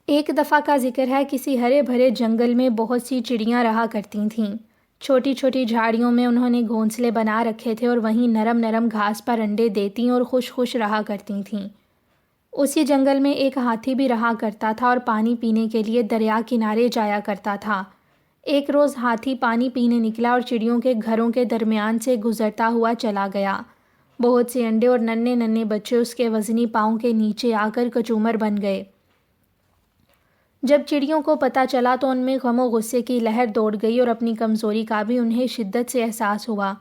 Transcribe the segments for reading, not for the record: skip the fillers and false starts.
ایک دفعہ کا ذکر ہے، کسی ہرے بھرے جنگل میں بہت سی چڑیاں رہا کرتی تھیں۔ چھوٹی چھوٹی جھاڑیوں میں انہوں نے گھونسلے بنا رکھے تھے اور وہیں نرم نرم گھاس پر انڈے دیتی اور خوش خوش رہا کرتی تھیں۔ اسی جنگل میں ایک ہاتھی بھی رہا کرتا تھا اور پانی پینے کے لیے دریا کنارے جایا کرتا تھا۔ ایک روز ہاتھی پانی پینے نکلا اور چڑیوں کے گھروں کے درمیان سے گزرتا ہوا چلا گیا۔ بہت سے انڈے اور ننھے ننھے بچے اس کے وزنی پاؤں کے نیچے آ کر کچومر بن گئے۔ جب چڑیوں کو پتہ چلا تو ان میں غم و غصے کی لہر دوڑ گئی اور اپنی کمزوری کا بھی انہیں شدت سے احساس ہوا۔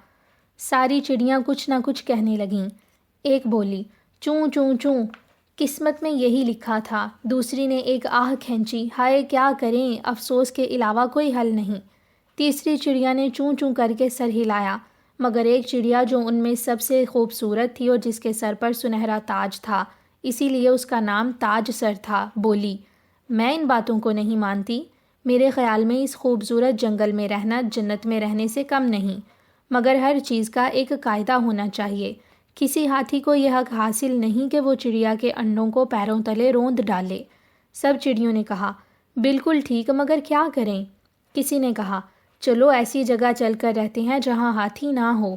ساری چڑیاں کچھ نہ کچھ کہنے لگیں۔ ایک بولی، چوں چوں چوں، قسمت میں یہی لکھا تھا۔ دوسری نے ایک آہ کھینچی، ہائے کیا کریں، افسوس کے علاوہ کوئی حل نہیں۔ تیسری چڑیا نے چوں چوں کر کے سر ہلایا، مگر ایک چڑیا جو ان میں سب سے خوبصورت تھی اور جس کے سر پر سنہرا تاج تھا، اسی لیے اس کا نام تاج سر تھا، بولی، میں ان باتوں کو نہیں مانتی۔ میرے خیال میں اس خوبصورت جنگل میں رہنا جنت میں رہنے سے کم نہیں، مگر ہر چیز کا ایک قاعدہ ہونا چاہیے۔ کسی ہاتھی کو یہ حق حاصل نہیں کہ وہ چڑیا کے انڈوں کو پیروں تلے روند ڈالے۔ سب چڑیوں نے کہا، بالکل ٹھیک، مگر کیا کریں؟ کسی نے کہا، چلو ایسی جگہ چل کر رہتے ہیں جہاں ہاتھی نہ ہو۔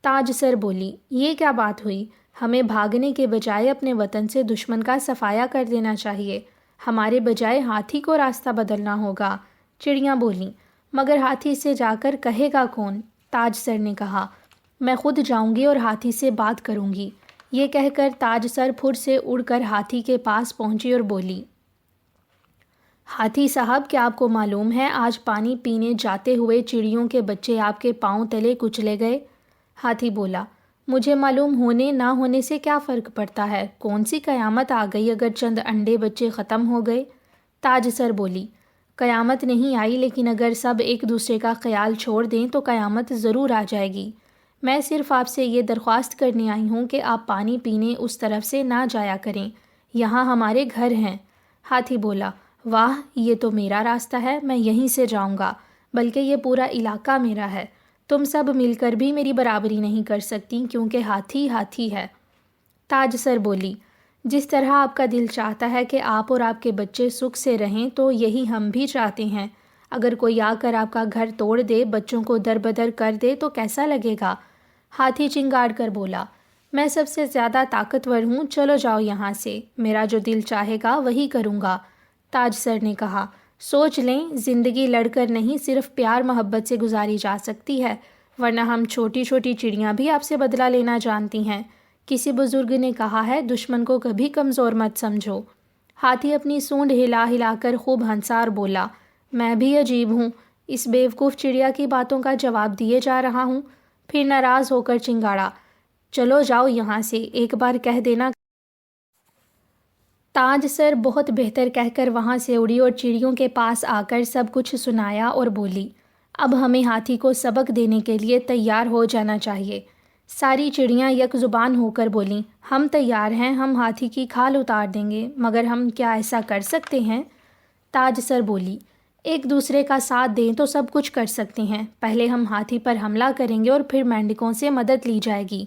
تاج سر بولی، یہ کیا بات ہوئی؟ ہمیں بھاگنے کے بجائے اپنے وطن سے دشمن کا صفایا کر دینا چاہیے۔ ہمارے بجائے ہاتھی کو راستہ بدلنا ہوگا۔ چڑیاں بولیں، مگر ہاتھی سے جا کر کہے گا کون؟ تاج سر نے کہا، میں خود جاؤں گی اور ہاتھی سے بات کروں گی۔ یہ کہہ کر تاج سر پھر سے اڑ کر ہاتھی کے پاس پہنچی اور بولی، ہاتھی صاحب، کیا آپ کو معلوم ہے آج پانی پینے جاتے ہوئے چڑیوں کے بچے آپ کے پاؤں تلے کچلے گئے؟ ہاتھی بولا، مجھے معلوم ہونے نہ ہونے سے کیا فرق پڑتا ہے؟ کون سی قیامت آ گئی اگر چند انڈے بچے ختم ہو گئے؟ تاج سر بولی، قیامت نہیں آئی، لیکن اگر سب ایک دوسرے کا خیال چھوڑ دیں تو قیامت ضرور آ جائے گی۔ میں صرف آپ سے یہ درخواست کرنے آئی ہوں کہ آپ پانی پینے اس طرف سے نہ جایا کریں، یہاں ہمارے گھر ہیں۔ ہاتھی بولا، واہ، یہ تو میرا راستہ ہے، میں یہیں سے جاؤں گا، بلکہ یہ پورا علاقہ میرا ہے۔ تم سب مل کر بھی میری برابری نہیں کر سکتی کیونکہ ہاتھی ہاتھی ہے۔ تاج سر بولی، جس طرح آپ کا دل چاہتا ہے کہ آپ اور آپ کے بچے سکھ سے رہیں تو یہی ہم بھی چاہتے ہیں۔ اگر کوئی آ کر آپ کا گھر توڑ دے، بچوں کو در بدر کر دے تو کیسا لگے گا؟ ہاتھی چنگاڑ کر بولا، میں سب سے زیادہ طاقتور ہوں، چلو جاؤ یہاں سے، میرا جو دل چاہے گا وہی کروں گا۔ تاج سر نے کہا، سوچ لیں، زندگی لڑ کر نہیں، صرف پیار محبت سے گزاری جا سکتی ہے، ورنہ ہم چھوٹی چھوٹی چڑیاں بھی آپ سے بدلہ لینا جانتی ہیں۔ کسی بزرگ نے کہا ہے، دشمن کو کبھی کمزور مت سمجھو۔ ہاتھی اپنی سونڈ ہلا ہلا کر خوب ہنسا اور بولا، میں بھی عجیب ہوں، اس بیوقوف چڑیا کی باتوں کا جواب دیے جا رہا ہوں۔ پھر ناراض ہو کر چنگاڑا، چلو جاؤ یہاں سے، ایک بار کہہ دینا۔ تاج سر بہت بہتر کہہ کر وہاں سے اڑی اور چڑیوں کے پاس آ کر سب کچھ سنایا اور بولی، اب ہمیں ہاتھی کو سبق دینے کے لیے تیار ہو جانا چاہیے۔ ساری چڑیاں یک زبان ہو کر بولیں، ہم تیار ہیں، ہم ہاتھی کی کھال اتار دیں گے، مگر ہم کیا ایسا کر سکتے ہیں؟ تاج سر بولی، ایک دوسرے کا ساتھ دیں تو سب کچھ کر سکتے ہیں۔ پہلے ہم ہاتھی پر حملہ کریں گے اور پھر مینڈکوں سے مدد لی جائے گی۔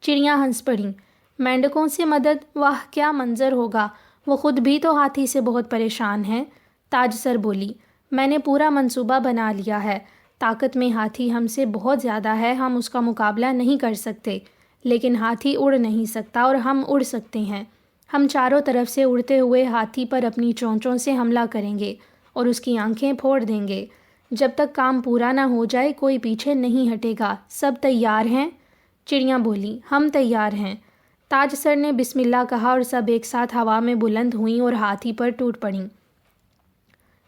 چڑیاں ہنس پڑیں، مینڈکوں سے مدد؟ واہ، کیا منظر ہوگا، وہ خود بھی تو ہاتھی سے بہت پریشان ہیں۔ تاج سر بولی، میں نے پورا منصوبہ بنا لیا ہے، طاقت میں ہاتھی ہم سے بہت زیادہ ہے، ہم اس کا مقابلہ نہیں کر سکتے، لیکن ہاتھی اڑ نہیں سکتا اور ہم اڑ سکتے ہیں۔ ہم چاروں طرف سے اڑتے ہوئے ہاتھی پر اپنی چونچوں سے حملہ کریں گے اور اس کی آنکھیں پھوڑ دیں گے۔ جب تک کام پورا نہ ہو جائے کوئی پیچھے نہیں ہٹے گا۔ سب تیار ہیں؟ چڑیاں بولیں، ہم تیار ہیں۔ تاج سر نے بسم اللہ کہا اور سب ایک ساتھ ہوا میں بلند ہوئیں اور ہاتھی پر ٹوٹ پڑیں۔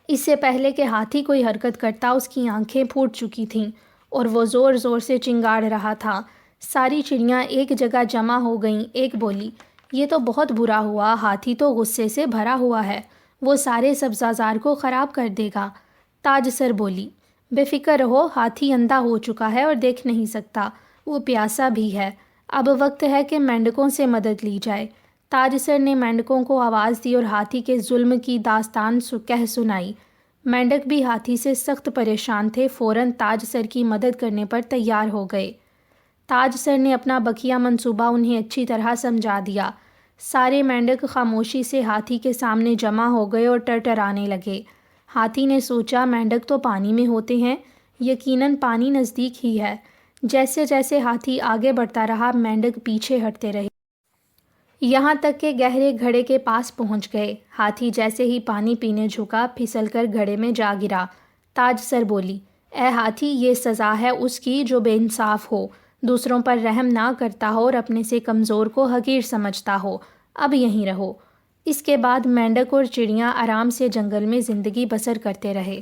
اس سے پہلے کہ ہاتھی کوئی حرکت کرتا، اس کی آنکھیں پھوٹ چکی تھیں اور وہ زور زور سے چنگاڑ رہا تھا۔ ساری چڑیاں ایک جگہ جمع ہو گئیں۔ ایک بولی، یہ تو بہت برا ہوا، ہاتھی تو غصے سے بھرا ہوا ہے، وہ سارے سبزہ کو خراب کر دے گا۔ تاج سر بولی، بے فکر رہو، ہاتھی اندھا ہو چکا ہے اور دیکھ نہیں سکتا، وہ پیاسا بھی ہے، اب وقت ہے کہ مینڈکوں سے مدد لی جائے۔ تاج سر نے مینڈکوں کو آواز دی اور ہاتھی کے ظلم کی داستان کہہ سنائی۔ مینڈک بھی ہاتھی سے سخت پریشان تھے، فوراً تاج سر کی مدد کرنے پر تیار ہو گئے۔ تاج سر نے اپنا بقیہ منصوبہ انہیں اچھی طرح سمجھا دیا۔ سارے مینڈک خاموشی سے ہاتھی کے سامنے جمع ہو گئے اور ٹرٹرانے لگے۔ ہاتھی نے سوچا مینڈک تو پانی میں ہوتے ہیں، یقیناً پانی نزدیک ہی ہے۔ جیسے جیسے ہاتھی آگے بڑھتا رہا مینڈک پیچھے ہٹتے رہے، یہاں تک کہ گہرے گھڑے کے پاس پہنچ گئے۔ ہاتھی جیسے ہی پانی پینے جھکا پھسل کر گھڑے میں جا گرا۔ تاج سر بولی، اے ہاتھی، یہ سزا ہے اس کی جو بے انصاف ہو، دوسروں پر رحم نہ کرتا ہو اور اپنے سے کمزور کو حقیر سمجھتا ہو۔ اب یہیں رہو۔ اس کے بعد مینڈک اور چڑیاں آرام سے جنگل میں زندگی بسر کرتے رہے۔